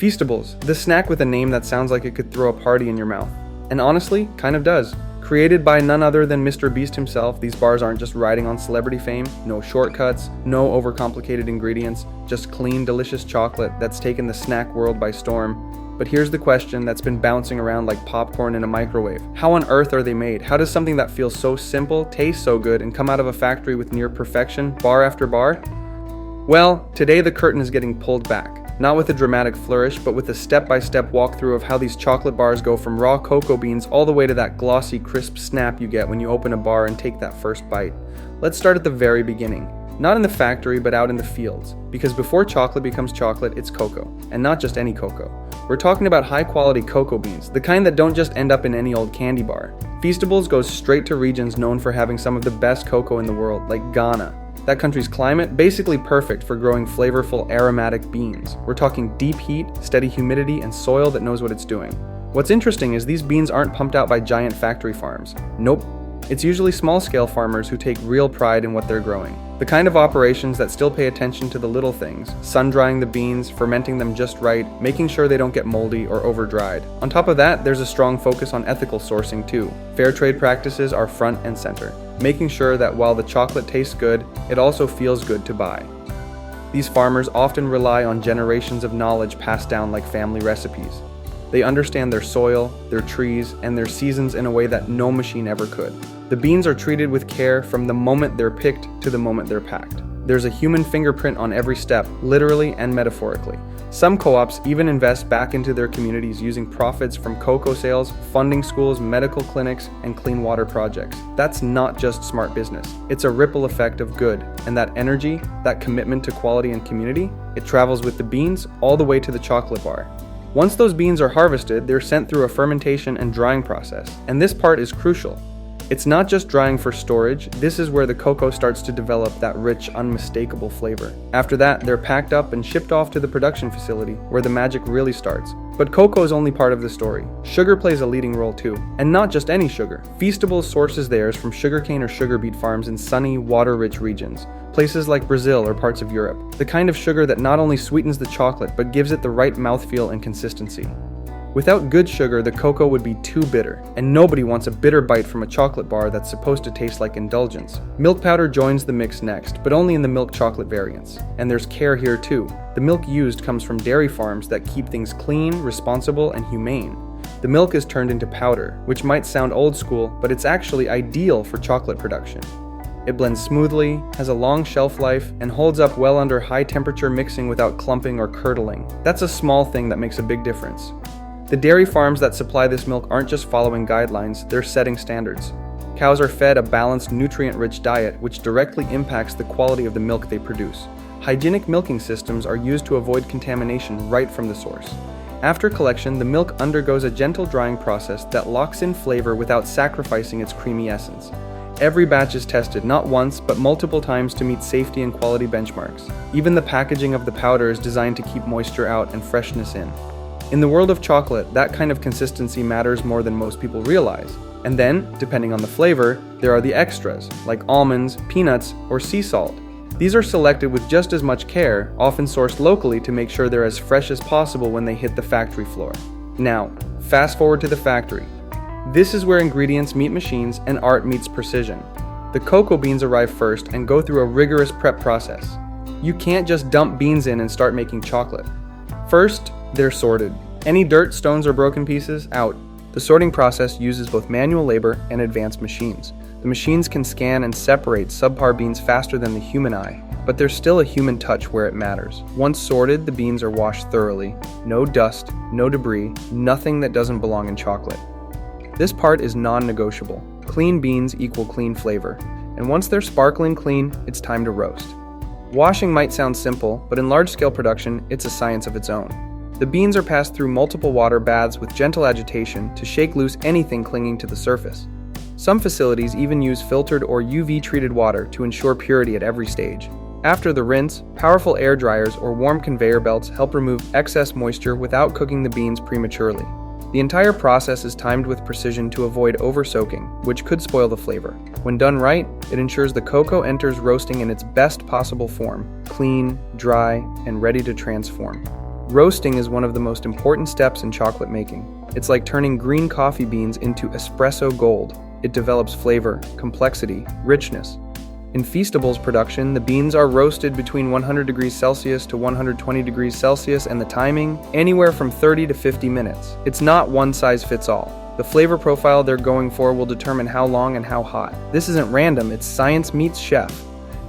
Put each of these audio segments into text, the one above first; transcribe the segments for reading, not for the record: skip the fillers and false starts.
Feastables, the snack with a name that sounds like it could throw a party in your mouth. And honestly, kind of does. Created by none other than MrBeast himself, these bars aren't just riding on celebrity fame, no shortcuts, no overcomplicated ingredients, just clean, delicious chocolate that's taken the snack world by storm. But here's the question that's been bouncing around like popcorn in a microwave. How on earth are they made? How does something that feels so simple, taste so good, and come out of a factory with near perfection, bar after bar? Well, today the curtain is getting pulled back. Not with a dramatic flourish, but with a step-by-step walkthrough of how these chocolate bars go from raw cocoa beans all the way to that glossy, crisp snap you get when you open a bar and take that first bite. Let's start at the very beginning. Not in the factory, but out in the fields. Because before chocolate becomes chocolate, it's cocoa. And not just any cocoa. We're talking about high-quality cocoa beans, the kind that don't just end up in any old candy bar. Feastables goes straight to regions known for having some of the best cocoa in the world, like Ghana. That country's climate, basically perfect for growing flavorful, aromatic beans. We're talking deep heat, steady humidity, and soil that knows what it's doing. What's interesting is these beans aren't pumped out by giant factory farms. Nope. It's usually small-scale farmers who take real pride in what they're growing. The kind of operations that still pay attention to the little things, sun-drying the beans, fermenting them just right, making sure they don't get moldy or over-dried. On top of that, there's a strong focus on ethical sourcing too. Fair trade practices are front and center, making sure that while the chocolate tastes good, it also feels good to buy. These farmers often rely on generations of knowledge passed down like family recipes. They understand their soil, their trees, and their seasons in a way that no machine ever could. The beans are treated with care from the moment they're picked to the moment they're packed. There's a human fingerprint on every step, literally and metaphorically. Some co-ops even invest back into their communities using profits from cocoa sales, funding schools, medical clinics, and clean water projects. That's not just smart business. It's a ripple effect of good, and that energy, that commitment to quality and community, it travels with the beans all the way to the chocolate bar. Once those beans are harvested, they're sent through a fermentation and drying process, and this part is crucial. It's not just drying for storage, this is where the cocoa starts to develop that rich, unmistakable flavor. After that, they're packed up and shipped off to the production facility, where the magic really starts. But cocoa is only part of the story. Sugar plays a leading role too. And not just any sugar. Feastables sources theirs from sugarcane or sugar beet farms in sunny, water-rich regions. Places like Brazil or parts of Europe. The kind of sugar that not only sweetens the chocolate, but gives it the right mouthfeel and consistency. Without good sugar, the cocoa would be too bitter, and nobody wants a bitter bite from a chocolate bar that's supposed to taste like indulgence. Milk powder joins the mix next, but only in the milk chocolate variants. And there's care here too. The milk used comes from dairy farms that keep things clean, responsible, and humane. The milk is turned into powder, which might sound old school, but it's actually ideal for chocolate production. It blends smoothly, has a long shelf life, and holds up well under high temperature mixing without clumping or curdling. That's a small thing that makes a big difference. The dairy farms that supply this milk aren't just following guidelines, they're setting standards. Cows are fed a balanced, nutrient-rich diet, which directly impacts the quality of the milk they produce. Hygienic milking systems are used to avoid contamination right from the source. After collection, the milk undergoes a gentle drying process that locks in flavor without sacrificing its creamy essence. Every batch is tested not once, but multiple times to meet safety and quality benchmarks. Even the packaging of the powder is designed to keep moisture out and freshness in. In the world of chocolate, that kind of consistency matters more than most people realize. And then, depending on the flavor, there are the extras, like almonds, peanuts, or sea salt. These are selected with just as much care, often sourced locally to make sure they're as fresh as possible when they hit the factory floor. Now, fast forward to the factory. This is where ingredients meet machines and art meets precision. The cocoa beans arrive first and go through a rigorous prep process. You can't just dump beans in and start making chocolate. First, they're sorted. Any dirt, stones, or broken pieces, out. The sorting process uses both manual labor and advanced machines. The machines can scan and separate subpar beans faster than the human eye, but there's still a human touch where it matters. Once sorted, the beans are washed thoroughly. No dust, no debris, nothing that doesn't belong in chocolate. This part is non-negotiable. Clean beans equal clean flavor, and once they're sparkling clean, it's time to roast. Washing might sound simple, but in large-scale production, it's a science of its own. The beans are passed through multiple water baths with gentle agitation to shake loose anything clinging to the surface. Some facilities even use filtered or UV-treated water to ensure purity at every stage. After the rinse, powerful air dryers or warm conveyor belts help remove excess moisture without cooking the beans prematurely. The entire process is timed with precision to avoid over-soaking, which could spoil the flavor. When done right, it ensures the cocoa enters roasting in its best possible form, clean, dry, and ready to transform. Roasting is one of the most important steps in chocolate making. It's like turning green coffee beans into espresso gold. It develops flavor, complexity, richness. In Feastables production, the beans are roasted between 100 degrees Celsius to 120 degrees Celsius, and the timing, anywhere from 30 to 50 minutes. It's not one size fits all. The flavor profile they're going for will determine how long and how hot. This isn't random, it's science meets chef.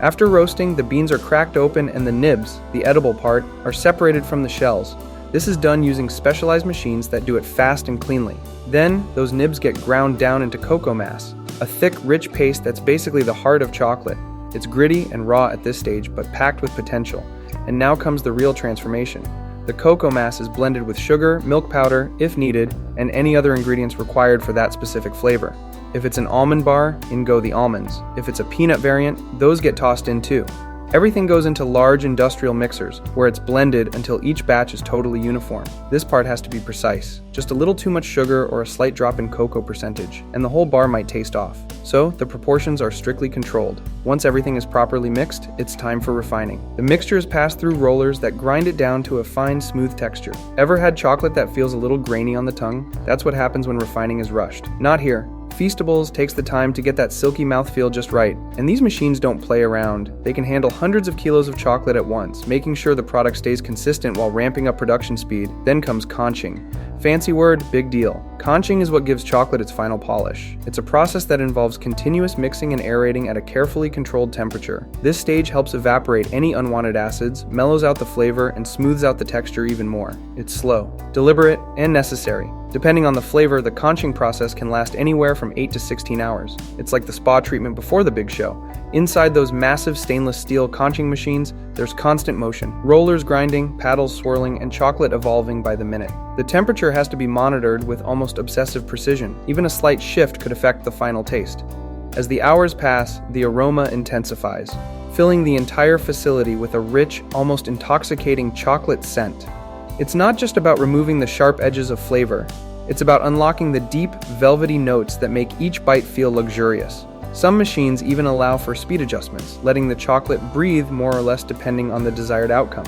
After roasting, the beans are cracked open and the nibs, the edible part, are separated from the shells. This is done using specialized machines that do it fast and cleanly. Then, those nibs get ground down into cocoa mass, a thick, rich paste that's basically the heart of chocolate. It's gritty and raw at this stage, but packed with potential. And now comes the real transformation. The cocoa mass is blended with sugar, milk powder, if needed, and any other ingredients required for that specific flavor. If it's an almond bar, in go the almonds. If it's a peanut variant, those get tossed in too. Everything goes into large industrial mixers, where it's blended until each batch is totally uniform. This part has to be precise. Just a little too much sugar or a slight drop in cocoa percentage, and the whole bar might taste off. So, the proportions are strictly controlled. Once everything is properly mixed, it's time for refining. The mixture is passed through rollers that grind it down to a fine, smooth texture. Ever had chocolate that feels a little grainy on the tongue? That's what happens when refining is rushed. Not here. Feastables takes the time to get that silky mouthfeel just right, and these machines don't play around. They can handle hundreds of kilos of chocolate at once, making sure the product stays consistent while ramping up production speed. Then comes conching. Fancy word, big deal. Conching is what gives chocolate its final polish. It's a process that involves continuous mixing and aerating at a carefully controlled temperature. This stage helps evaporate any unwanted acids, mellows out the flavor, and smooths out the texture even more. It's slow, deliberate, and necessary. Depending on the flavor, the conching process can last anywhere from 8 to 16 hours. It's like the spa treatment before the big show. Inside those massive stainless steel conching machines, there's constant motion. Rollers grinding, paddles swirling, and chocolate evolving by the minute. The temperature has to be monitored with almost obsessive precision. Even a slight shift could affect the final taste. As the hours pass, the aroma intensifies, filling the entire facility with a rich, almost intoxicating chocolate scent. It's not just about removing the sharp edges of flavor. It's about unlocking the deep, velvety notes that make each bite feel luxurious. Some machines even allow for speed adjustments, letting the chocolate breathe more or less depending on the desired outcome.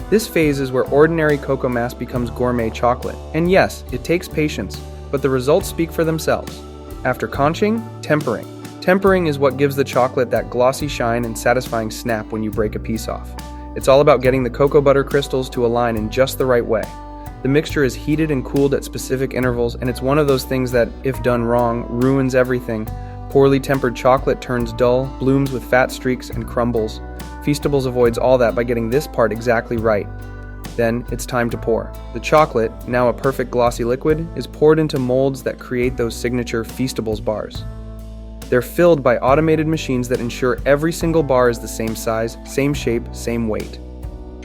This phase is where ordinary cocoa mass becomes gourmet chocolate. And yes, it takes patience, but the results speak for themselves. After conching, tempering. Tempering is what gives the chocolate that glossy shine and satisfying snap when you break a piece off. It's all about getting the cocoa butter crystals to align in just the right way. The mixture is heated and cooled at specific intervals, and it's one of those things that, if done wrong, ruins everything. Poorly tempered chocolate turns dull, blooms with fat streaks, and crumbles. Feastables avoids all that by getting this part exactly right. Then, it's time to pour. The chocolate, now a perfect glossy liquid, is poured into molds that create those signature Feastables bars. They're filled by automated machines that ensure every single bar is the same size, same shape, same weight.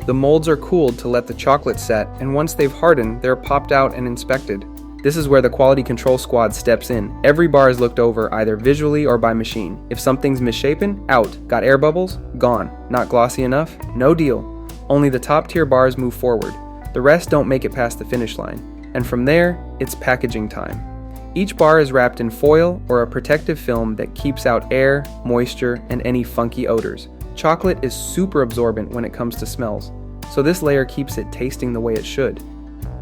The molds are cooled to let the chocolate set, and once they've hardened, they're popped out and inspected. This is where the quality control squad steps in. Every bar is looked over either visually or by machine. If something's misshapen, out. Got air bubbles? Gone. Not glossy enough? No deal. Only the top tier bars move forward. The rest don't make it past the finish line. And from there, it's packaging time. Each bar is wrapped in foil or a protective film that keeps out air, moisture, and any funky odors. Chocolate is super absorbent when it comes to smells, so this layer keeps it tasting the way it should.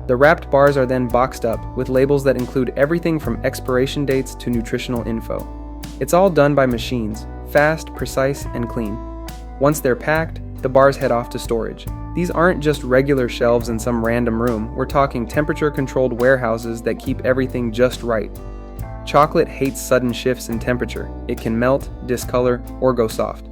The wrapped bars are then boxed up with labels that include everything from expiration dates to nutritional info. It's all done by machines, fast, precise, and clean. Once they're packed, the bars head off to storage. These aren't just regular shelves in some random room. We're talking temperature-controlled warehouses that keep everything just right. Chocolate hates sudden shifts in temperature. It can melt, discolor, or go soft.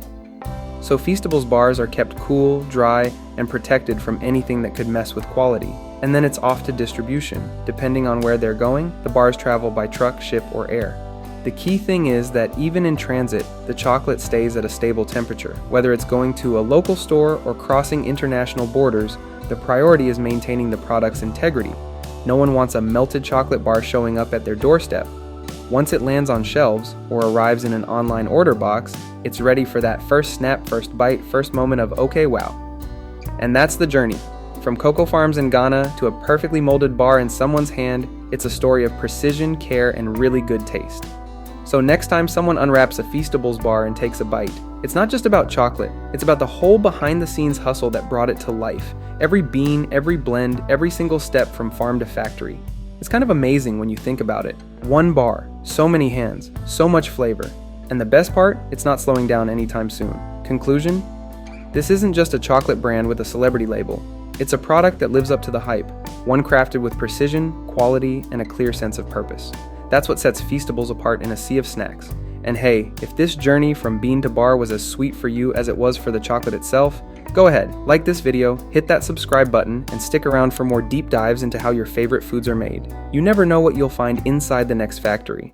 So Feastables bars are kept cool, dry, and protected from anything that could mess with quality. And then it's off to distribution. Depending on where they're going, the bars travel by truck, ship, or air. The key thing is that even in transit, the chocolate stays at a stable temperature. Whether it's going to a local store or crossing international borders, the priority is maintaining the product's integrity. No one wants a melted chocolate bar showing up at their doorstep. Once it lands on shelves or arrives in an online order box, it's ready for that first snap, first bite, first moment of okay, wow. And that's the journey. From cocoa farms in Ghana to a perfectly molded bar in someone's hand, it's a story of precision, care, and really good taste. So next time someone unwraps a Feastables bar and takes a bite, it's not just about chocolate, it's about the whole behind-the-scenes hustle that brought it to life. Every bean, every blend, every single step from farm to factory. It's kind of amazing when you think about it. One bar, so many hands, so much flavor. And the best part, it's not slowing down anytime soon. Conclusion? This isn't just a chocolate brand with a celebrity label. It's a product that lives up to the hype, one crafted with precision, quality, and a clear sense of purpose. That's what sets Feastables apart in a sea of snacks. And hey, if this journey from bean to bar was as sweet for you as it was for the chocolate itself, go ahead, like this video, hit that subscribe button, and stick around for more deep dives into how your favorite foods are made. You never know what you'll find inside the next factory.